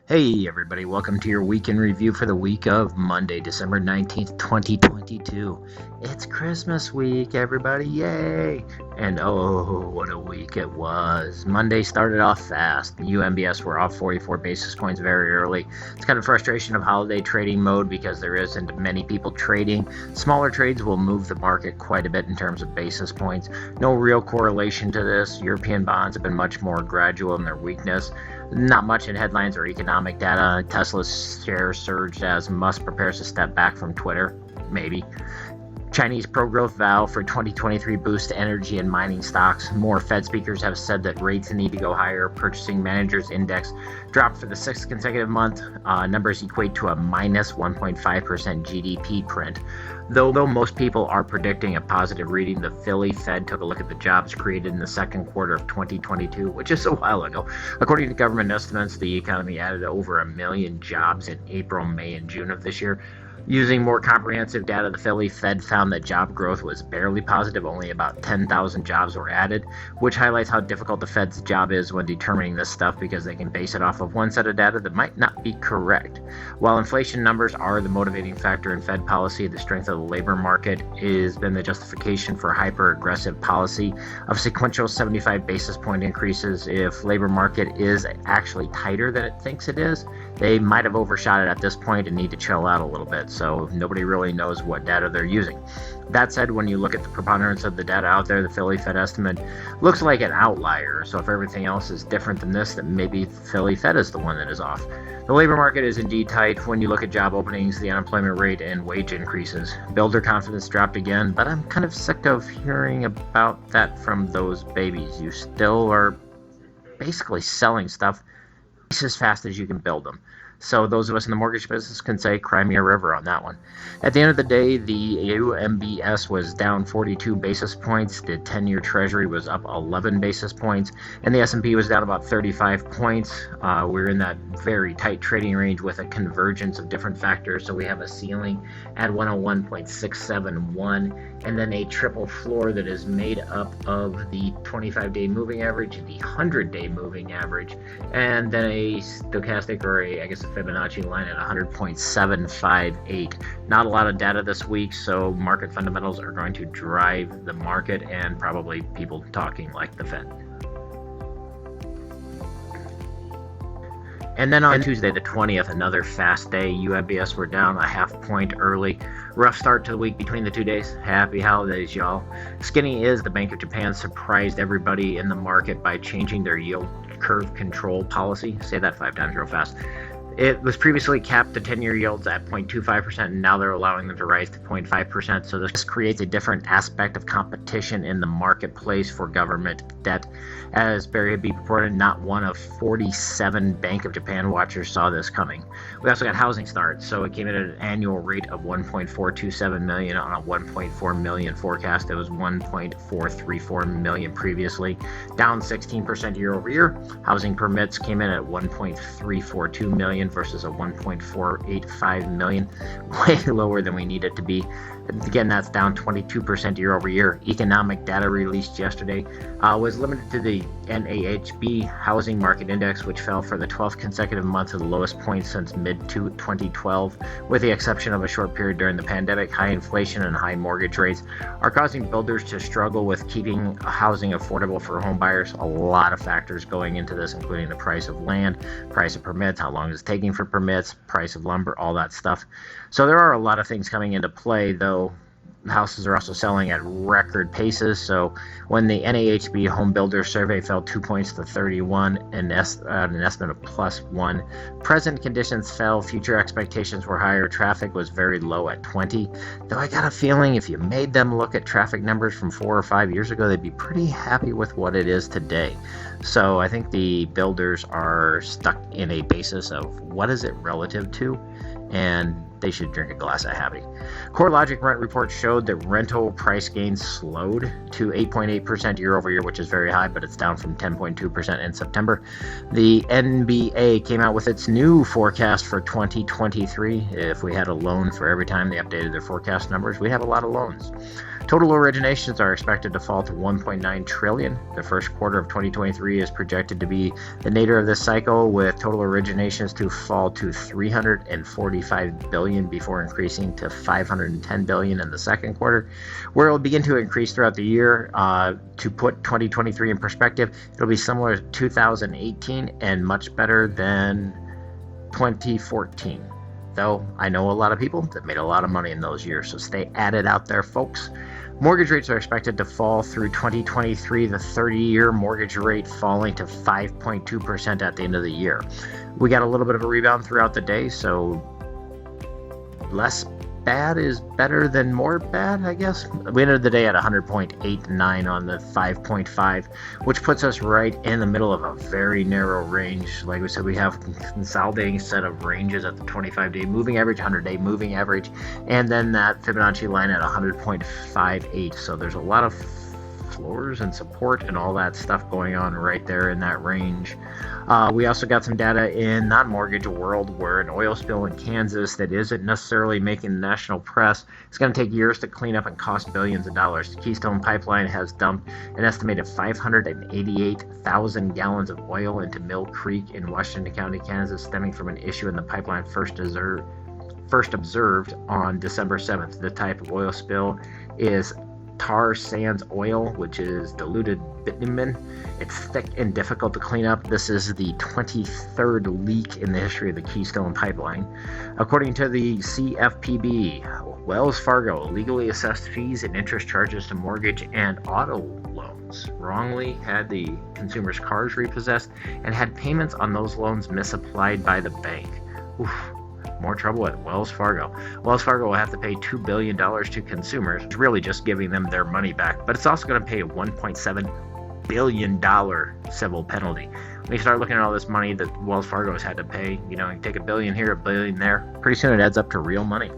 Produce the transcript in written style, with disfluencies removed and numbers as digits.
Hey everybody, welcome to your week in review for the week of Monday, December 19th, 2022. It's Christmas week, everybody, yay! And oh, what a week it was. Monday started off fast. The UMBS were off 44 basis points very early. It's kind of frustration of holiday trading mode because there isn't many people trading. Smaller trades will move the market quite a bit in terms of basis points. No real correlation to this. European bonds have been much more gradual in their weakness. Not much in headlines or economic data. Tesla's shares surged as Musk prepares to step back from Twitter. Maybe. Chinese pro-growth vow for 2023 boost energy and mining stocks. More Fed speakers have said that rates need to go higher. Purchasing Managers Index dropped for the sixth consecutive month. Numbers equate to a minus 1.5% GDP print. Though most people are predicting a positive reading, the Philly Fed took a look at the jobs created in the second quarter of 2022, which is a while ago. According to government estimates, the economy added over 1 million jobs in April, May, and June of this year. Using more comprehensive data, the Philly Fed found that job growth was barely positive. Only about 10,000 jobs were added, which highlights how difficult the Fed's job is when determining this stuff because they can base it off of one set of data that might not be correct. While inflation numbers are the motivating factor in Fed policy, the strength of the labor market has been the justification for hyper-aggressive policy of sequential 75 basis point increases. If labor market is actually tighter than it thinks it is, they might have overshot it at this point and need to chill out a little bit. So nobody really knows what data they're using. That said, when you look at the preponderance of the data out there, the Philly Fed estimate looks like an outlier. So if everything else is different than this, then maybe Philly Fed is the one that is off. The labor market is indeed tight when you look at job openings, the unemployment rate, and wage increases. Builder confidence dropped again, but I'm kind of sick of hearing about that from those babies. You still are basically selling stuff as fast as you can build them. So those of us in the mortgage business can say cry me a river on that one. At the end of the day, the UMBS was down 42 basis points. The 10-year Treasury was up 11 basis points, and the S&P was down about 35 points. We're in that very tight trading range with a convergence of different factors. So we have a ceiling at 101.671, and then a triple floor that is made up of the 25-day moving average, the 100-day moving average, and then a stochastic, or I guess a Fibonacci line at 100.758. Not a lot of data this week, so market fundamentals are going to drive the market and probably people talking like the Fed. And then on Tuesday the 20th, another fast day. UMBS were down a half point early. Rough start to the week between the 2 days. Happy holidays, y'all. Skinny is the Bank of Japan surprised everybody in the market by changing their yield curve control policy. Say that 5 times real fast. It was previously capped the 10-year yields at 0.25%, and now they're allowing them to rise to 0.5%. So this creates a different aspect of competition in the marketplace for government debt. As Barry Habib reported, not one of 47 Bank of Japan watchers saw this coming. We also got housing starts, so it came in at an annual rate of 1.427 million on a 1.4 million forecast. It was 1.434 million previously, down 16% year over year. Housing permits came in at 1.342 million versus a 1.485 million, way lower than we need it to be. Again, that's down 22% year over year. Economic data released yesterday was limited to the NAHB Housing Market Index, which fell for the 12th consecutive month to the lowest point since mid-2012, with the exception of a short period during the pandemic. High inflation and high mortgage rates are causing builders to struggle with keeping housing affordable for home buyers. A lot of factors going into this, including the price of land, price of permits, how long it's taking for permits, price of lumber, all that stuff. So there are a lot of things coming into play, though. Houses are also selling at record paces. So when the NAHB Home Builder Survey fell 2 points to 31, an estimate of +1. Present conditions fell. Future expectations were higher. Traffic was very low at 20. Though I got a feeling if you made them look at traffic numbers from 4 or 5 years ago, they'd be pretty happy with what it is today. So I think the builders are stuck in a basis of what is it relative to, and they should drink a glass of Happy. CoreLogic rent report showed that rental price gains slowed to 8.8% year over year, which is very high, but it's down from 10.2% in September. The NBA came out with its new forecast for 2023. If we had a loan for every time they updated their forecast numbers, we'd have a lot of loans. Total originations are expected to fall to 1.9 trillion. The first quarter of 2023 is projected to be the nadir of this cycle, with total originations to fall to 345 billion before increasing to 510 billion in the second quarter, where it will begin to increase throughout the year. To put 2023 in perspective, it'll be similar to 2018 and much better than 2014. Though I know a lot of people that made a lot of money in those years, so stay at it out there, folks. Mortgage rates are expected to fall through 2023, the 30-year mortgage rate falling to 5.2% at the end of the year. We got a little bit of a rebound throughout the day, so less bad is better than more bad, I guess. We ended the day at 100.89 on the 5.5, which puts us right in the middle of a very narrow range. Like we said, we have a consolidating set of ranges at the 25-day moving average, 100-day moving average, and then that Fibonacci line at 100.58. So there's a lot of floors and support and all that stuff going on right there in that range. We also got some data in non-mortgage world where an oil spill in Kansas that isn't necessarily making the national press. It's going to take years to clean up and cost billions of dollars. The Keystone Pipeline has dumped an estimated 588,000 gallons of oil into Mill Creek in Washington County, Kansas, stemming from an issue in the pipeline first observed on December 7th. The type of oil spill is tar sands oil, which is diluted bitumen. It's thick and difficult to clean up. This is the 23rd leak in the history of the Keystone Pipeline. According to the CFPB, Wells Fargo illegally assessed fees and interest charges to mortgage and auto loans, wrongly had the consumers' cars repossessed, and had payments on those loans misapplied by the bank. Oof. More trouble at Wells Fargo. Wells Fargo will have to pay $2 billion to consumers, really just giving them their money back, but it's also going to pay a $1.7 billion civil penalty. When you start looking at all this money that Wells Fargo has had to pay, you take $1 billion here, $1 billion there, pretty soon it adds up to real money.